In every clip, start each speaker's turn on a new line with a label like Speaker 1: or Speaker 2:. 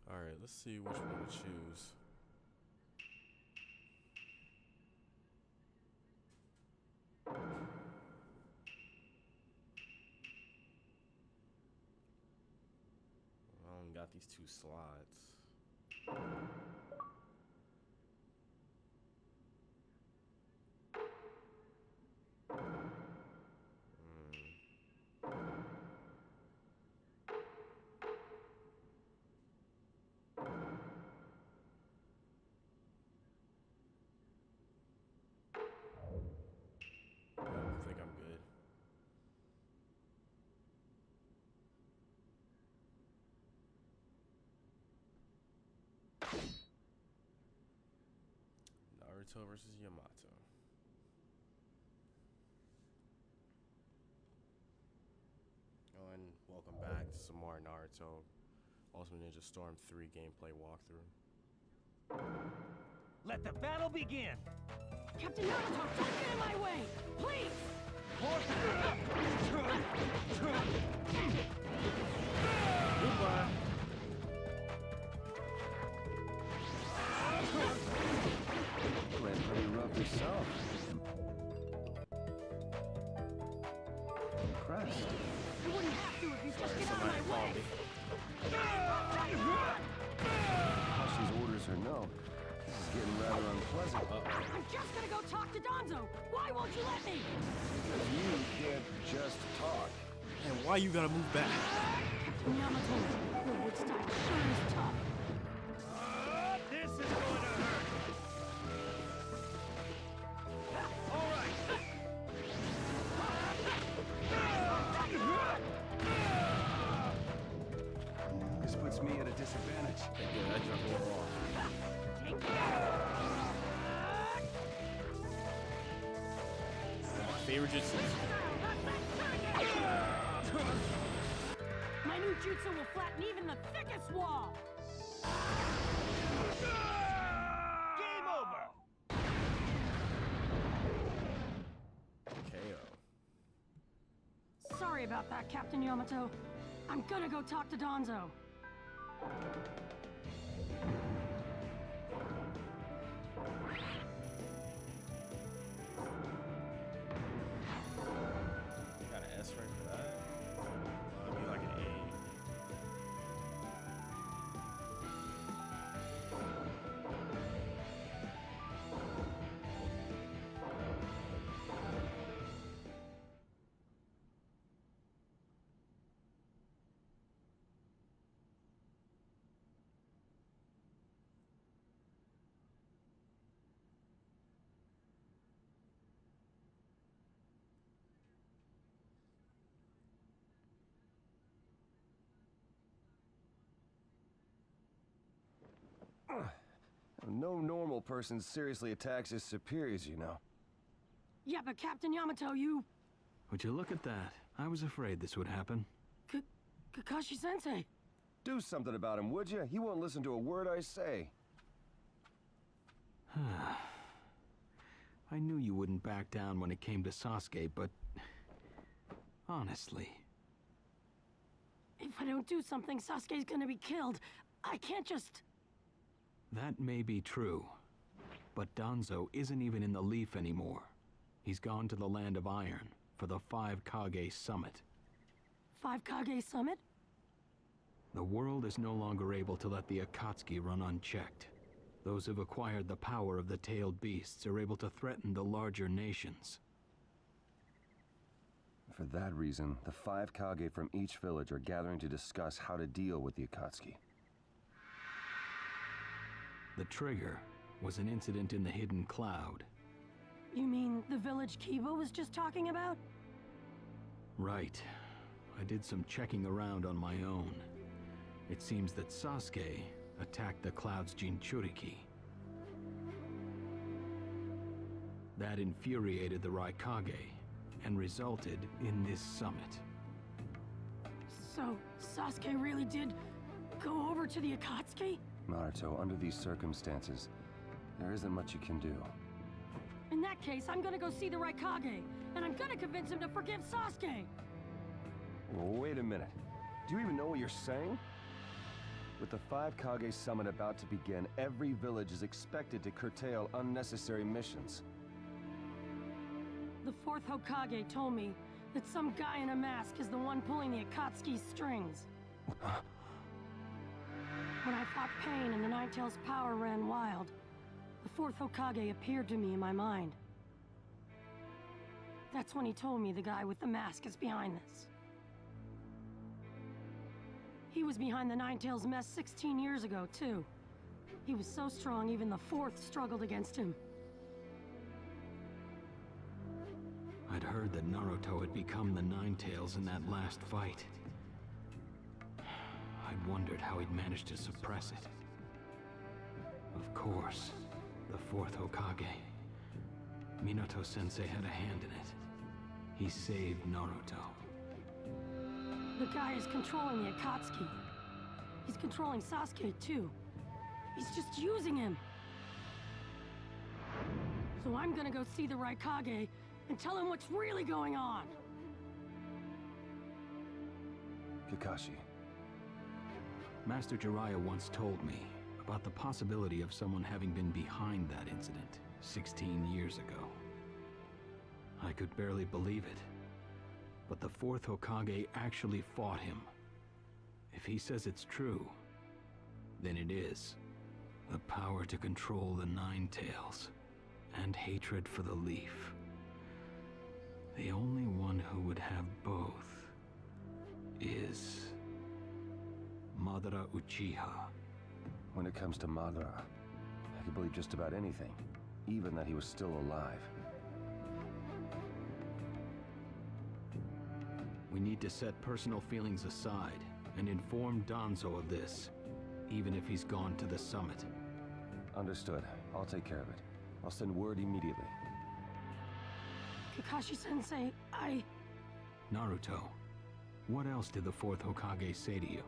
Speaker 1: Alright, let's see which one to choose. I only got these 2 slots. I think I'm good. Naruto versus Yamato. Oh, and welcome back to some more Naruto Ultimate Ninja Storm 3 gameplay walkthrough.
Speaker 2: Let the battle begin!
Speaker 3: Captain Naruto, don't get in my way! Please!
Speaker 1: Goodbye!
Speaker 4: Playing pretty rough yourself. Impressed.
Speaker 3: You wouldn't have to if you just get out of my way!
Speaker 4: Hashi's orders are no. This is getting rather unpleasant.
Speaker 3: I'm just gonna go talk to Donzo! Why won't you let me?
Speaker 4: Because you can't just talk.
Speaker 1: And why you gotta move back?
Speaker 3: Captain Yamato, your wood style sure is tough.
Speaker 2: This is going to hurt! All right!
Speaker 4: This puts me at a disadvantage.
Speaker 1: Yeah, that jumped a little off.
Speaker 3: Take
Speaker 1: My favorite jutsu.
Speaker 3: My new jutsu will flatten even the thickest wall!
Speaker 2: Game over!
Speaker 1: KO.
Speaker 3: Sorry about that, Captain Yamato. I'm gonna go talk to Donzo.
Speaker 1: Got an S rank for that? I'd be like an A.
Speaker 4: No normal person seriously attacks his superiors, you know.
Speaker 3: Yeah, but Captain Yamato, you...
Speaker 5: Would you look at that? I was afraid this would happen.
Speaker 3: Kakashi-sensei.
Speaker 4: Do something about him, would you? He won't listen to a word I say.
Speaker 5: I knew you wouldn't back down when it came to Sasuke, but... honestly...
Speaker 3: If I don't do something, Sasuke's gonna be killed. I can't just...
Speaker 5: That may be true. But Danzo isn't even in the Leaf anymore. He's gone to the Land of Iron for the 5 Kage Summit.
Speaker 3: 5 Kage Summit?
Speaker 5: The world is no longer able to let the Akatsuki run unchecked. Those who've acquired the power of the tailed beasts are able to threaten the larger nations.
Speaker 4: For that reason, the 5 Kage from each village are gathering to discuss how to deal with the Akatsuki.
Speaker 5: The trigger was an incident in the Hidden Cloud.
Speaker 3: You mean the village Kiba was just talking about?
Speaker 5: Right. I did some checking around on my own. It seems that Sasuke attacked the Cloud's Jinchuriki. That infuriated the Raikage and resulted in this summit.
Speaker 3: So, Sasuke really did go over to the Akatsuki?
Speaker 4: Naruto, under these circumstances, there isn't much you can do.
Speaker 3: In that case, I'm gonna go see the Raikage, and I'm gonna convince him to forgive Sasuke!
Speaker 4: Well, wait a minute. Do you even know what you're saying? With the 5 Kage summit about to begin, every village is expected to curtail unnecessary missions.
Speaker 3: The 4th Hokage told me that some guy in a mask is the one pulling the Akatsuki's strings. When I fought Pain and the Ninetales' power ran wild, the 4th Hokage appeared to me in my mind. That's when he told me the guy with the mask is behind this. He was behind the Ninetales mess 16 years ago, too. He was so strong, even the 4th struggled against him.
Speaker 5: I'd heard that Naruto had become the Ninetales in that last fight. I'd wondered how he'd managed to suppress it. Of course, the 4th Hokage. Minato-sensei had a hand in it. He saved Naruto.
Speaker 3: The guy is controlling the Akatsuki. He's controlling Sasuke, too. He's just using him. So I'm gonna go see the Raikage and tell him what's really going on.
Speaker 4: Kakashi.
Speaker 5: Master Jiraiya once told me about the possibility of someone having been behind that incident 16 years ago. I could barely believe it. But the 4th Hokage actually fought him. If he says it's true, then it is. The power to control the Ninetales, and hatred for the Leaf. The only one who would have both is Madara Uchiha.
Speaker 4: When it comes to Madara, I could believe just about anything, even that he was still alive.
Speaker 5: We need to set personal feelings aside and inform Danzo of this, even if he's gone to the summit.
Speaker 4: Understood. I'll take care of it. I'll send word immediately.
Speaker 3: Kakashi-sensei,
Speaker 5: Naruto, what else did the 4th Hokage say to you?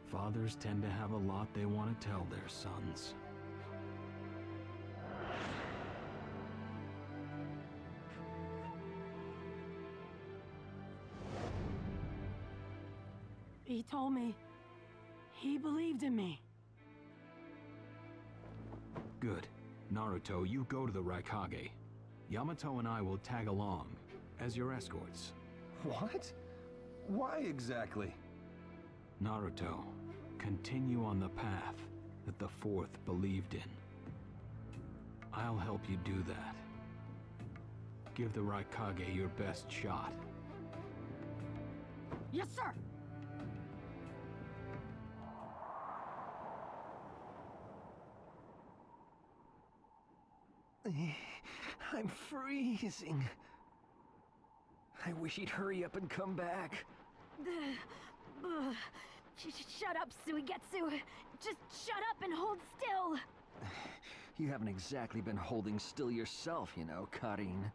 Speaker 5: Fathers tend to have a lot they want to tell their sons.
Speaker 3: He told me he believed in me.
Speaker 5: Good. Naruto, you go to the Raikage. Yamato and I will tag along as your escorts.
Speaker 4: What? Why exactly?
Speaker 5: Naruto, continue on the path that the 4th believed in. I'll help you do that. Give the Raikage your best shot.
Speaker 3: Yes, sir!
Speaker 6: I'm freezing. I wish he'd hurry up and come back.
Speaker 7: Shut up, Suigetsu. Just shut up and hold still.
Speaker 6: You haven't exactly been holding still yourself, you know, Karin.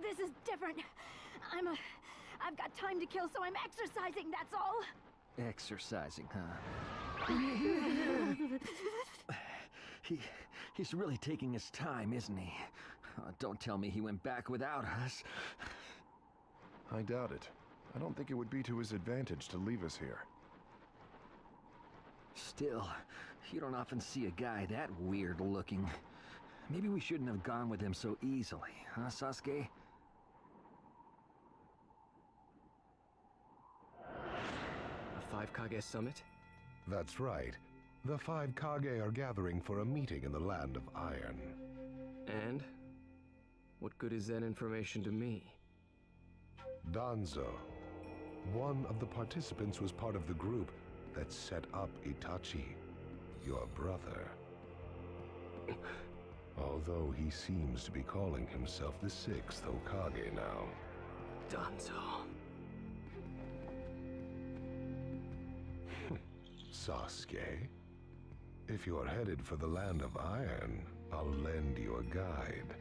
Speaker 7: This is different. I've got time to kill, so I'm exercising, that's all.
Speaker 6: Exercising, huh? He's really taking his time, isn't he? Don't tell me he went back without us.
Speaker 8: I doubt it. I don't think it would be to his advantage to leave us here.
Speaker 6: Still, you don't often see a guy that weird looking. Maybe we shouldn't have gone with him so easily, huh, Sasuke?
Speaker 9: A 5 Kage summit?
Speaker 8: That's right. The 5 Kage are gathering for a meeting in the Land of Iron.
Speaker 9: And? What good is that information to me?
Speaker 8: Danzo, one of the participants, was part of the group that set up Itachi, your brother. Although he seems to be calling himself the 6th Hokage now.
Speaker 9: Danzo.
Speaker 8: Sasuke, if you're headed for the Land of Iron, I'll lend you a guide.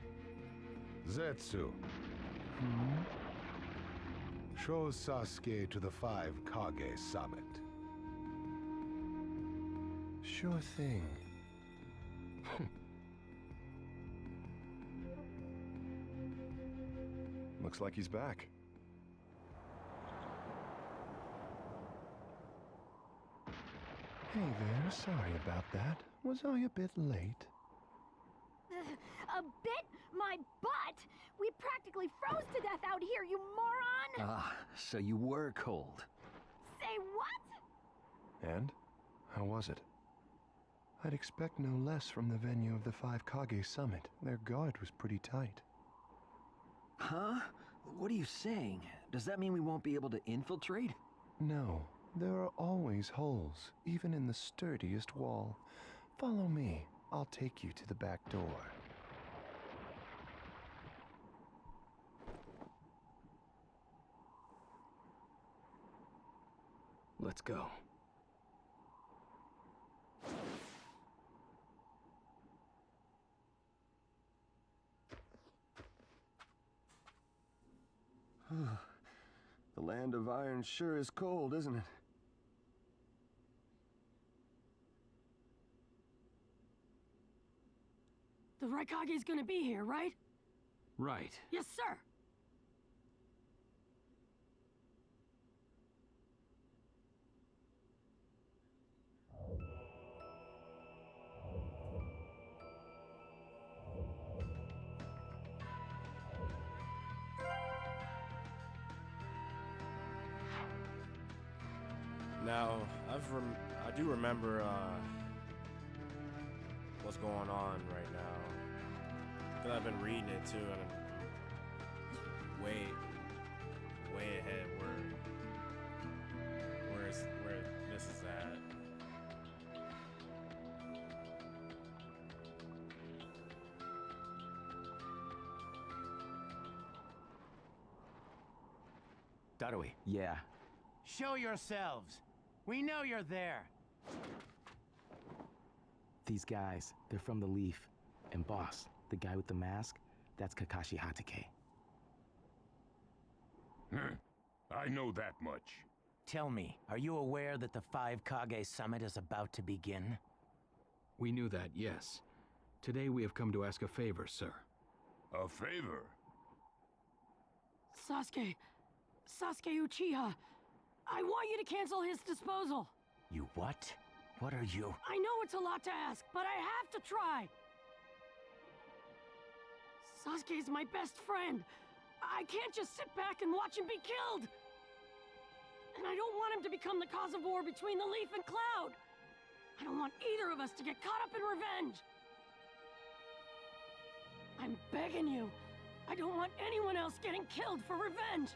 Speaker 8: Zetsu. Show Sasuke to the 5 Kage summit. Sure thing. Looks like he's back.
Speaker 10: Hey there, sorry about that. Was I a bit late?
Speaker 7: A bit? My butt! We practically froze to death out here, you moron!
Speaker 6: Ah, so you were cold.
Speaker 7: Say what?
Speaker 10: And? How was it? I'd expect no less from the venue of the Five Kage Summit. Their guard was pretty tight.
Speaker 6: Huh? What are you saying? Does that mean we won't be able to infiltrate?
Speaker 10: No, there are always holes, even in the sturdiest wall. Follow me. I'll take you to the back door.
Speaker 9: Let's go.
Speaker 4: The land of iron sure is cold, isn't it?
Speaker 3: The Raikage's gonna be here, right?
Speaker 5: Right.
Speaker 3: Yes, sir.
Speaker 1: Now, I do remember what's going on right now. Because I've been reading it too, and I'm way ahead where this is at.
Speaker 11: Darui.
Speaker 6: Yeah.
Speaker 11: Show yourselves. We know you're there.
Speaker 12: These guys, they're from the Leaf. And boss, the guy with the mask, that's Kakashi Hatake.
Speaker 8: I know that much.
Speaker 11: Tell me, are you aware that the Five Kage Summit is about to begin?
Speaker 5: We knew that, yes. Today we have come to ask a favor, sir.
Speaker 8: A favor?
Speaker 3: Sasuke Uchiha. I want you to cancel his disposal.
Speaker 11: You what? What are you?
Speaker 3: I know it's a lot to ask, but I have to try. Sasuke's my best friend. I can't just sit back and watch him be killed. And I don't want him to become the cause of war between the Leaf and Cloud. I don't want either of us to get caught up in revenge. I'm begging you. I don't want anyone else getting killed for revenge.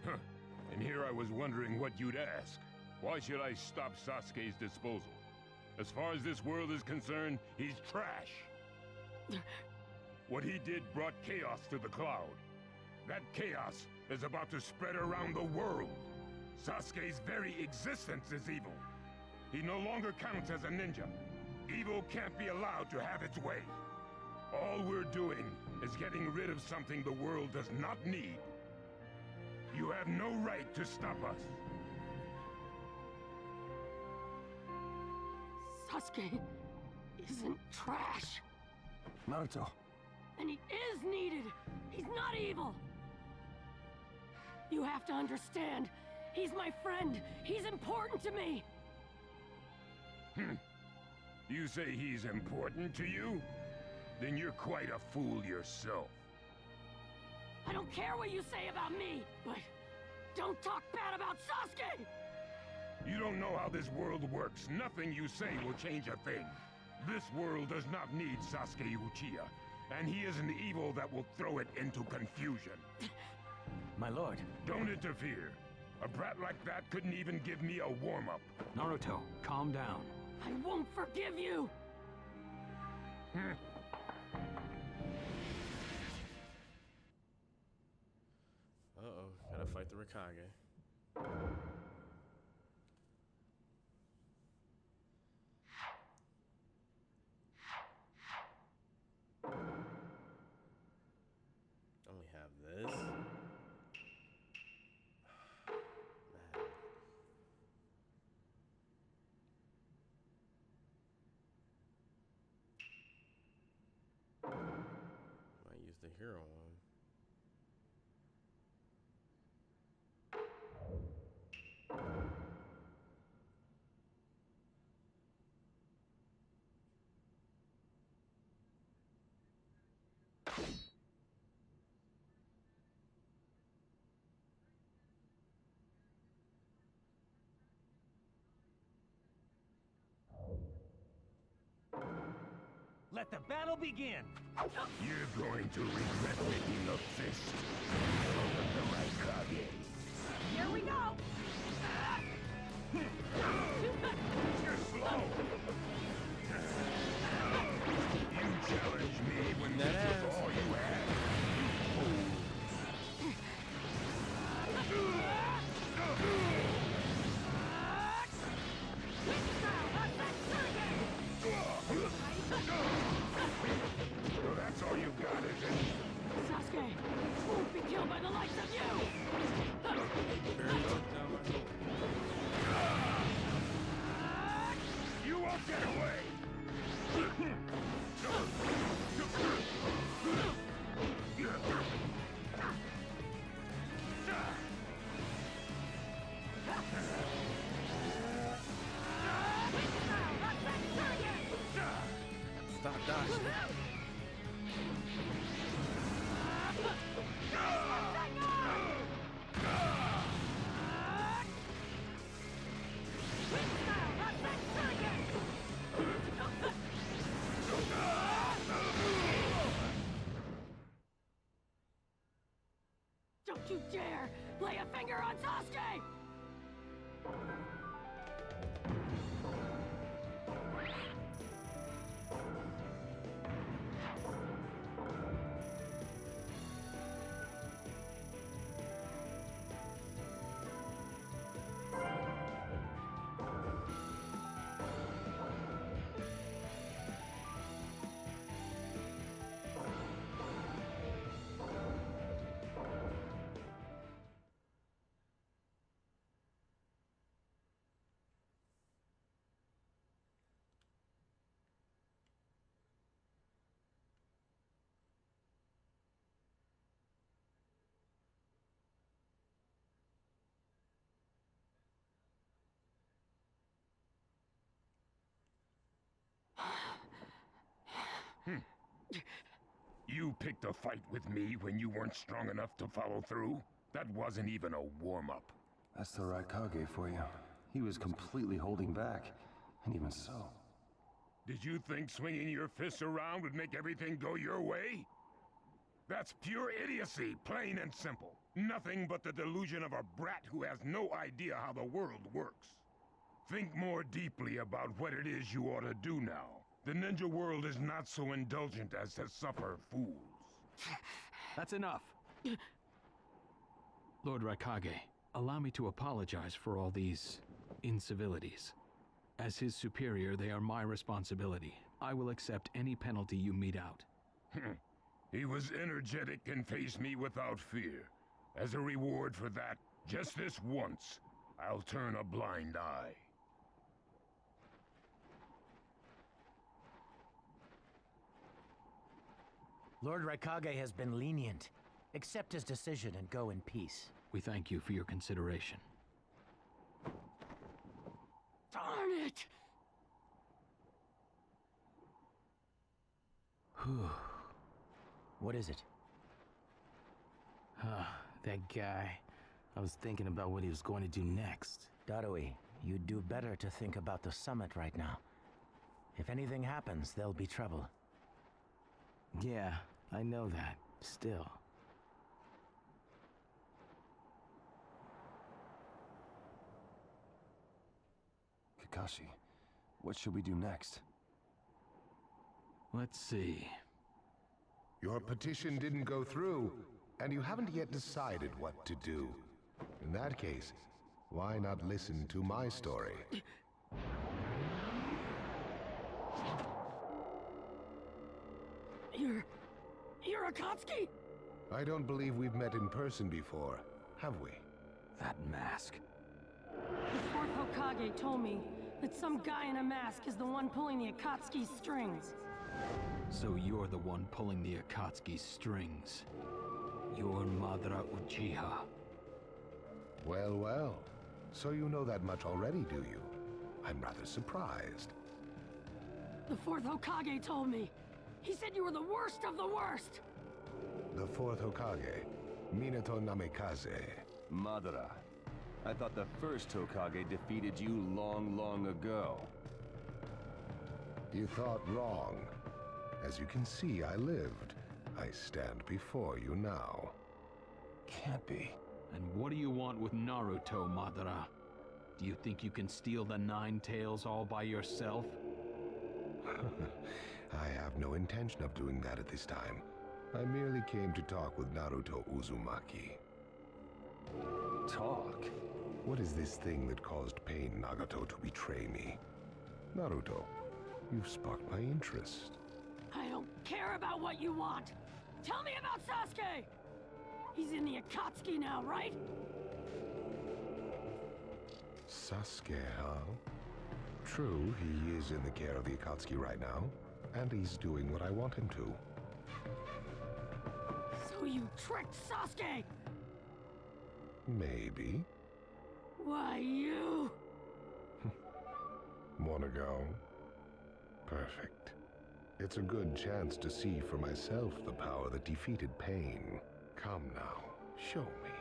Speaker 8: Huh. And here I was wondering what you'd ask. Why should I stop Sasuke's disposal? As far as this world is concerned, he's trash. What he did brought chaos to the Cloud. That chaos is about to spread around the world. Sasuke's very existence is evil. He no longer counts as a ninja. Evil can't be allowed to have its way. All we're doing is getting rid of something the world does not need. You have no right to stop us.
Speaker 3: Sasuke isn't trash.
Speaker 4: Naruto.
Speaker 3: And he is needed. He's not evil. You have to understand. He's my friend. He's important to me.
Speaker 8: You say he's important to you? Then you're quite a fool yourself.
Speaker 3: I don't care what you say about me, but don't talk bad about Sasuke!
Speaker 8: You don't know how this world works. Nothing you say will change a thing. This world does not need Sasuke Uchiha, and he is an evil that will throw it into confusion.
Speaker 11: My lord.
Speaker 8: Don't interfere. A brat like that couldn't even give me a warm-up.
Speaker 5: Naruto, calm down.
Speaker 3: I won't forgive you!
Speaker 1: Uh-oh, gotta fight the Raikage. Only have this. Man. Might use the hero one.
Speaker 2: Let the battle begin!
Speaker 8: You're going to regret making a fist of the Raikage.
Speaker 3: Here we go!
Speaker 8: You're slow! You challenged me when this was all you had. So that's all you got, is it?
Speaker 3: Sasuke won't be killed by the likes of you!
Speaker 8: You won't get away!
Speaker 1: Stop dodging.
Speaker 3: Don't you dare lay a finger on Sasuke!
Speaker 8: You picked a fight with me when you weren't strong enough to follow through? That wasn't even a warm-up.
Speaker 4: That's the Raikage for you. He was completely holding back. And even so...
Speaker 8: Did you think swinging your fists around would make everything go your way? That's pure idiocy, plain and simple. Nothing but the delusion of a brat who has no idea how the world works. Think more deeply about what it is you ought to do now. The ninja world is not so indulgent as to suffer fools.
Speaker 5: That's enough. Lord Raikage, allow me to apologize for all these incivilities. As his superior, they are my responsibility. I will accept any penalty you mete out.
Speaker 8: He was energetic and faced me without fear. As a reward for that, just this once, I'll turn a blind eye.
Speaker 11: Lord Raikage has been lenient. Accept his decision and go in peace.
Speaker 5: We thank you for your consideration.
Speaker 3: Darn it!
Speaker 11: What is it?
Speaker 12: That guy. I was thinking about what he was going to do next.
Speaker 11: Darui, you'd do better to think about the summit right now. If anything happens, there'll be trouble.
Speaker 12: Yeah, I know that. Still.
Speaker 4: Kakashi, what should we do next?
Speaker 5: Let's see.
Speaker 13: Your petition didn't go through, and you haven't yet decided what to do. In that case, why not listen to my story?
Speaker 3: You're Akatsuki?
Speaker 13: I don't believe we've met in person before, have we?
Speaker 5: That mask.
Speaker 3: The fourth Hokage told me that some guy in a mask is the one pulling the Akatsuki's strings.
Speaker 5: So you're the one pulling the Akatsuki's strings. You're Madara Uchiha.
Speaker 13: Well, well. So you know that much already, do you? I'm rather surprised.
Speaker 3: The fourth Hokage told me. He said you were the worst of the worst.
Speaker 13: The fourth Hokage, Minato Namikaze.
Speaker 4: Madara. I thought the first Hokage defeated you long, long ago.
Speaker 13: You thought wrong. As you can see, I lived. I stand before you now.
Speaker 4: Can't be.
Speaker 5: And what do you want with Naruto, Madara? Do you think you can steal the Nine Tails all by yourself?
Speaker 13: I have no intention of doing that at this time. I merely came to talk with Naruto Uzumaki.
Speaker 4: Talk?
Speaker 13: What is this thing that caused Pain Nagato to betray me? Naruto, you've sparked my interest.
Speaker 3: I don't care about what you want. Tell me about Sasuke! He's in the Akatsuki now, right?
Speaker 13: Sasuke, huh? True, he is in the care of the Akatsuki right now, and he's doing what I want him to.
Speaker 3: So you tricked Sasuke!
Speaker 13: Maybe.
Speaker 3: Why, you...
Speaker 13: Wanna go? Perfect. It's a good chance to see for myself the power that defeated Pain. Come now, show me.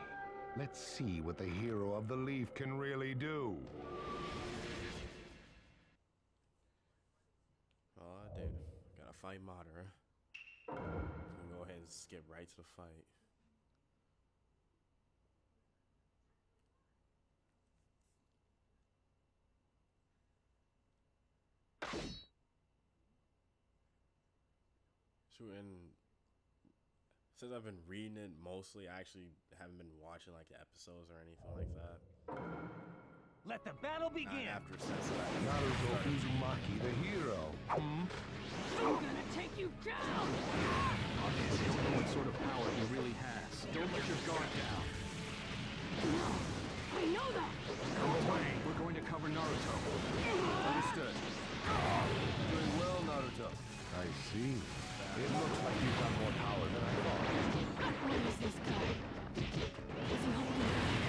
Speaker 13: Let's see what the hero of the Leaf can really do.
Speaker 1: Oh, dude. Gotta fight Madara. We'll go ahead and skip right to the fight. So, and since I've been reading it mostly, I actually haven't been watching like the episodes or anything like that.
Speaker 2: Let the battle begin.
Speaker 1: Not after Sensei.
Speaker 13: Naruto Uzumaki, the hero.
Speaker 3: I'm gonna take you down!
Speaker 5: Obviously, to know what sort of power he really has. Don't let your guard down.
Speaker 3: No, I know that!
Speaker 5: Go away. We're going to cover Naruto.
Speaker 4: Understood. Doing well, Naruto.
Speaker 13: I see. It looks like you've got more power than I thought.
Speaker 3: What is this guy? Is he holding back?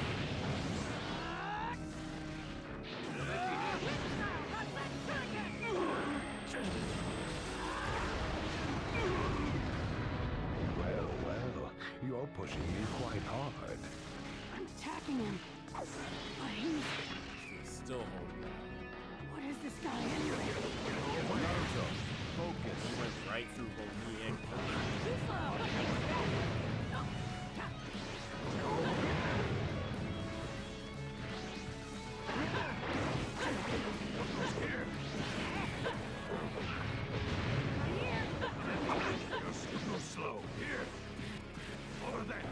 Speaker 13: Well, you're pushing me quite hard.
Speaker 3: I'm attacking him. But he's
Speaker 1: Still holding on.
Speaker 3: What is this guy anyway?
Speaker 1: Naruto, focus. He went right through both me and Kurama.
Speaker 3: Too slow.
Speaker 8: Go slow. Here. Over there.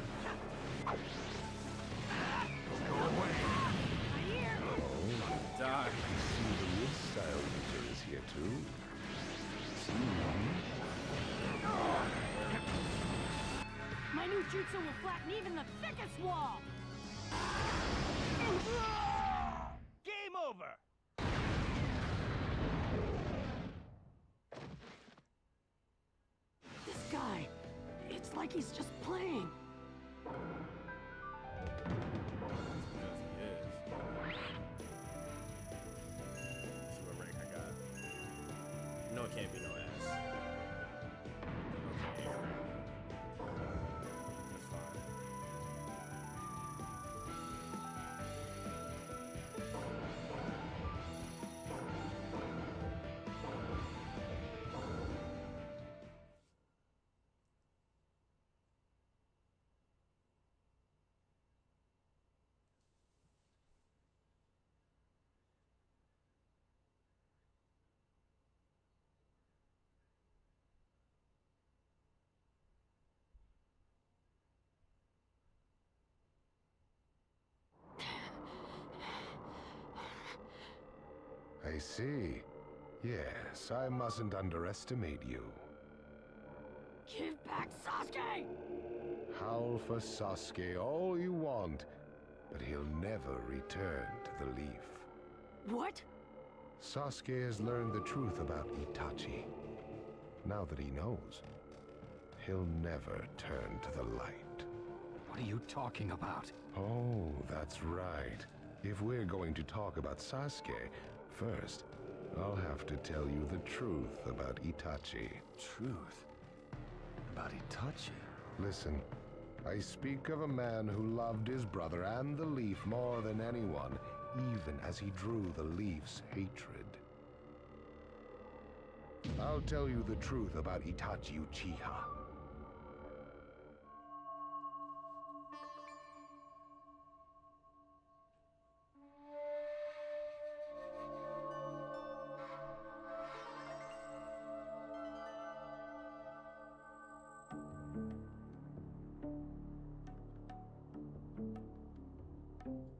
Speaker 8: Go away.
Speaker 1: Die.
Speaker 13: I see the wood style user is here too.
Speaker 3: My new jutsu will flatten even the thickest wall!
Speaker 2: Game over.
Speaker 3: This guy, it's like he's just playing.
Speaker 1: Because he is. Let's see what rank I got. No, it can't be no ass. Okay, A rank. That's fine.
Speaker 13: I see. Yes, I mustn't underestimate you.
Speaker 3: Give back Sasuke!
Speaker 13: Howl for Sasuke all you want, but he'll never return to the Leaf.
Speaker 3: What?
Speaker 13: Sasuke has learned the truth about Itachi. Now that he knows, he'll never turn to the light.
Speaker 5: What are you talking about?
Speaker 13: Oh, that's right. If we're going to talk about Sasuke, first, I'll have to tell you the truth about Itachi.
Speaker 4: Truth? About Itachi?
Speaker 13: Listen, I speak of a man who loved his brother and the Leaf more than anyone, even as he drew the Leaf's hatred. I'll tell you the truth about Itachi Uchiha.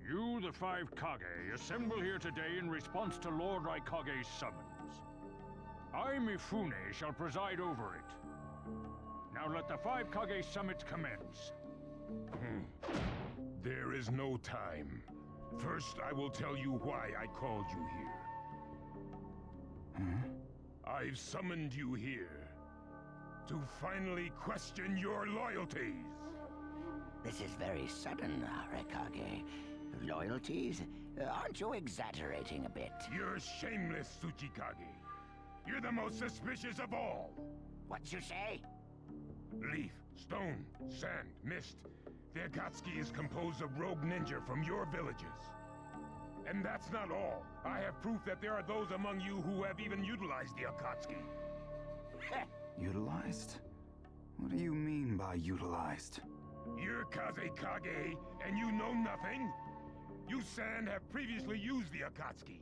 Speaker 14: You, the five Kage, assemble here today in response to Lord Raikage's summons. I, Mifune, shall preside over it. Now let the five Kage summit commence.
Speaker 8: There is no time. First, I will tell you why I called you here. I've summoned you here to finally question your loyalties.
Speaker 15: This is very sudden, Raikage. Loyalties? Aren't you exaggerating a bit?
Speaker 8: You're shameless, Tsuchikage. You're the most suspicious of all.
Speaker 15: What you say?
Speaker 8: Leaf, stone, sand, mist. The Akatsuki is composed of rogue ninja from your villages. And that's not all. I have proof that there are those among you who have even utilized the Akatsuki.
Speaker 16: Utilized? What do you mean by utilized?
Speaker 8: You're Kazekage, and you know nothing? You Sand have previously used the Akatsuki.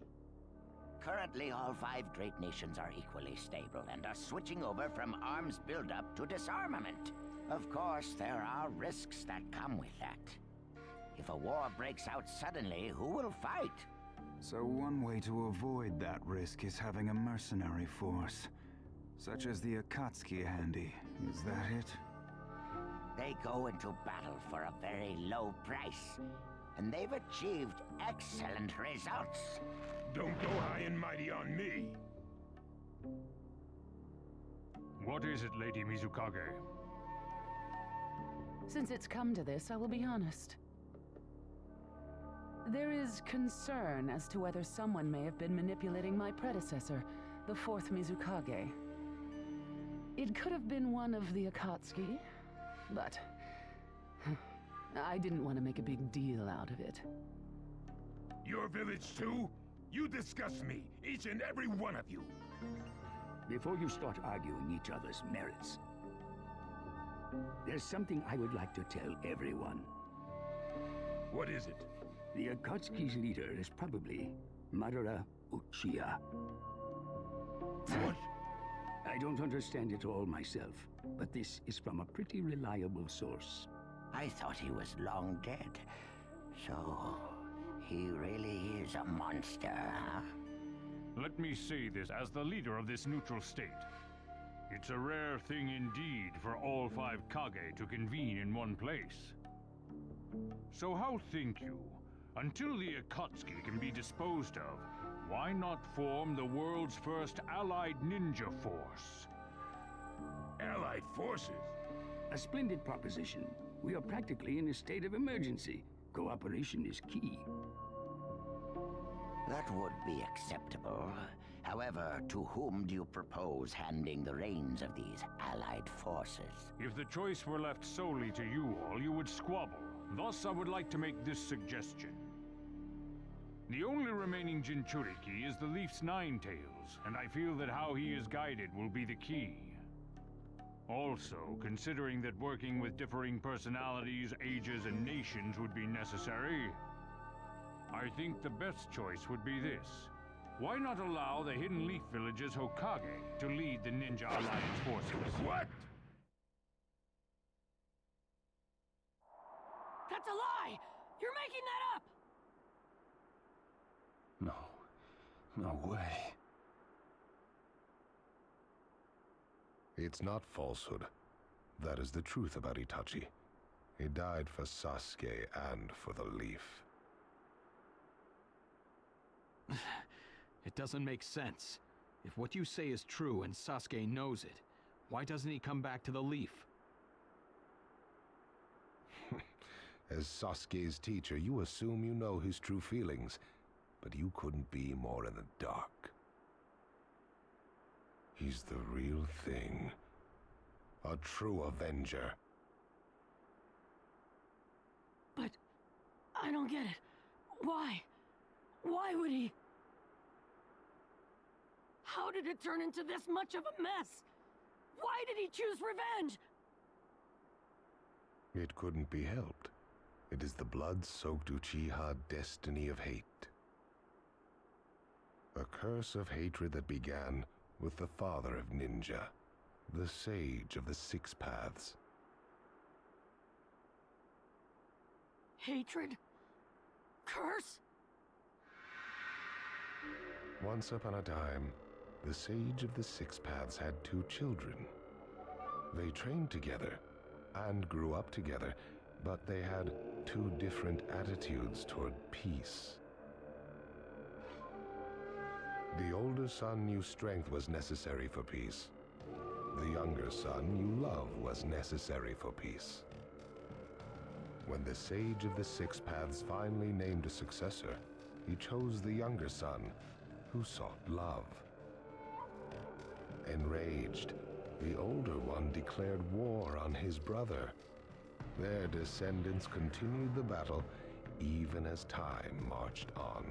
Speaker 15: Currently, all five great nations are equally stable and are switching over from arms buildup to disarmament. Of course, there are risks that come with that. If a war breaks out suddenly, who will fight?
Speaker 16: So one way to avoid that risk is having a mercenary force, such as the Akatsuki handy. Is that it?
Speaker 15: They go into battle for a very low price, and they've achieved excellent results.
Speaker 8: Don't go high and mighty on me.
Speaker 14: What is it, Lady Mizukage?
Speaker 17: Since it's come to this, I will be honest. There is concern as to whether someone may have been manipulating my predecessor, the fourth Mizukage. It could have been one of the Akatsuki, but I didn't want to make a big deal out of it.
Speaker 8: Your village too? You disgust me, each and every one of you.
Speaker 18: Before you start arguing each other's merits, there's something I would like to tell everyone.
Speaker 8: What is it?
Speaker 18: The Akatsuki's leader is probably Madara Uchiha.
Speaker 8: What?
Speaker 18: I don't understand it all myself, but this is from a pretty reliable source.
Speaker 15: I thought he was long dead. So, he really is a monster, huh?
Speaker 14: Let me say this as the leader of this neutral state. It's a rare thing indeed for all five Kage to convene in one place. So how think you? Until the Akatsuki can be disposed of, why not form the world's first allied ninja force?
Speaker 8: Allied forces?
Speaker 18: A splendid proposition. We are practically in a state of emergency. Cooperation is key.
Speaker 15: That would be acceptable. However, to whom do you propose handing the reins of these allied forces?
Speaker 14: If the choice were left solely to you all, you would squabble. Thus, I would like to make this suggestion. The only remaining Jinchuriki is the Leaf's Nine Tails, and I feel that how he is guided will be the key. Also, considering that working with differing personalities, ages, and nations would be necessary, I think the best choice would be this. Why not allow the Hidden Leaf Village's Hokage to lead the Ninja Alliance forces?
Speaker 8: What?
Speaker 3: That's a lie! You're making that up!
Speaker 4: No way.
Speaker 13: It's not falsehood. That is the truth about Itachi. He died for Sasuke and for the Leaf.
Speaker 5: It doesn't make sense. If what you say is true and Sasuke knows it, why doesn't he come back to the Leaf?
Speaker 13: As Sasuke's teacher, you assume you know his true feelings, but you couldn't be more in the dark. He's the real thing. A true Avenger.
Speaker 3: But I don't get it. Why? Why would he? How did it turn into this much of a mess? Why did he choose revenge?
Speaker 13: It couldn't be helped. It is the blood-soaked Uchiha destiny of hate. A curse of hatred that began with the father of ninja, the sage of the Six Paths.
Speaker 3: Hatred? Curse?
Speaker 13: Once upon a time, the sage of the Six Paths had 2 children. They trained together and grew up together, but they had 2 different attitudes toward peace. The older son knew strength was necessary for peace. The younger son knew love was necessary for peace. When the sage of the Six Paths finally named a successor, he chose the younger son, who sought love. Enraged, the older one declared war on his brother. Their descendants continued the battle even as time marched on.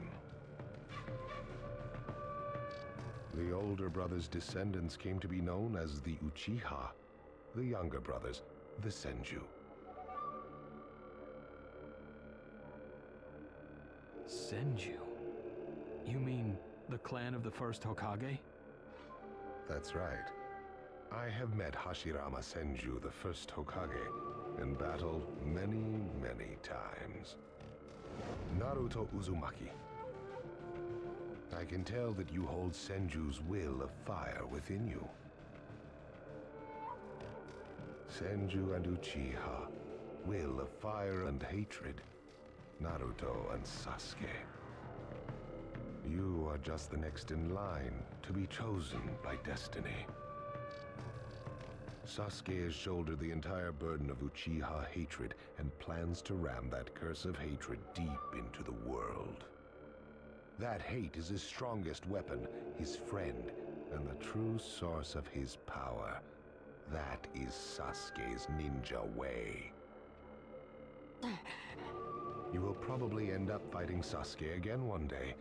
Speaker 13: The older brother's descendants came to be known as the Uchiha, the younger brothers, the Senju.
Speaker 5: Senju? You mean the clan of the first Hokage?
Speaker 13: That's right. I have met Hashirama Senju, the first Hokage, in battle many, many times. Naruto Uzumaki. I can tell that you hold Senju's will of fire within you. Senju and Uchiha, will of fire and hatred. Naruto and Sasuke. You are just the next in line to be chosen by destiny. Sasuke has shouldered the entire burden of Uchiha hatred and plans to ram that curse of hatred deep into the world. That hate is his strongest weapon, his friend, and the true source of his power. That is Sasuke's ninja way. You will probably end up fighting Sasuke again one day.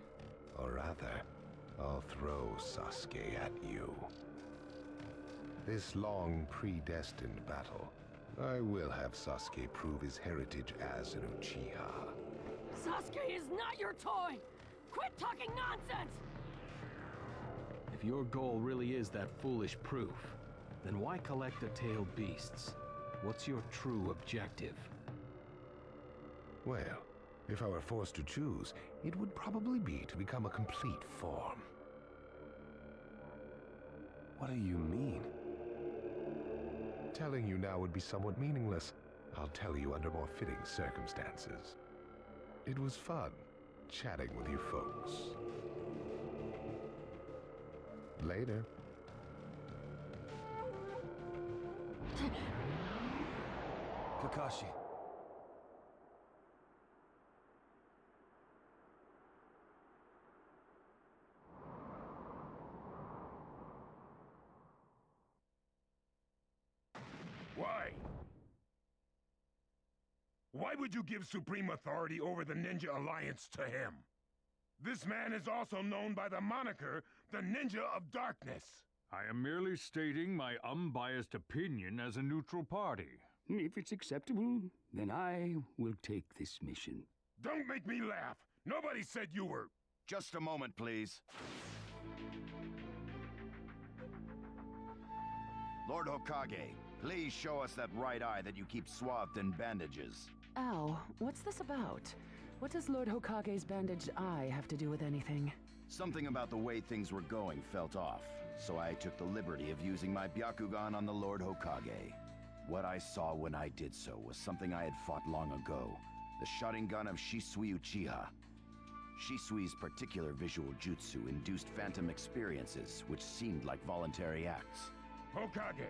Speaker 13: Or rather, I'll throw Sasuke at you. This long, predestined battle, I will have Sasuke prove his heritage as an Uchiha.
Speaker 3: Sasuke is not your toy! Quit talking nonsense!
Speaker 5: If your goal really is that foolish proof, then why collect the tailed beasts? What's your true objective?
Speaker 13: Well, if I were forced to choose, it would probably be to become a complete form.
Speaker 4: What do you mean?
Speaker 13: Telling you now would be somewhat meaningless. I'll tell you under more fitting circumstances. It was fun chatting with you folks. Later.
Speaker 4: Kakashi.
Speaker 8: Why? Why would you give supreme authority over the Ninja Alliance to him? This man is also known by the moniker, the Ninja of Darkness.
Speaker 14: I am merely stating my unbiased opinion as a neutral party.
Speaker 18: If it's acceptable, then I will take this mission.
Speaker 8: Don't make me laugh! Nobody said you were...
Speaker 19: Just a moment, please. Lord Hokage, please show us that right eye that you keep swathed in bandages.
Speaker 17: Ow, what's this about? What does Lord Hokage's bandaged eye have to do with anything?
Speaker 19: Something about the way things were going felt off, so I took the liberty of using my Byakugan on the Lord Hokage. What I saw when I did so was something I had fought long ago, the Sharingan of Shisui Uchiha. Shisui's particular visual jutsu induced phantom experiences, which seemed like voluntary acts.
Speaker 8: Hokage,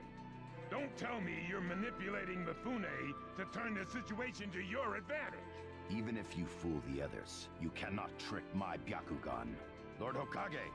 Speaker 8: don't tell me you're manipulating the Fune to turn the situation to your advantage.
Speaker 19: Even if you fool the others, you cannot trick my Byakugan. Lord Hokage!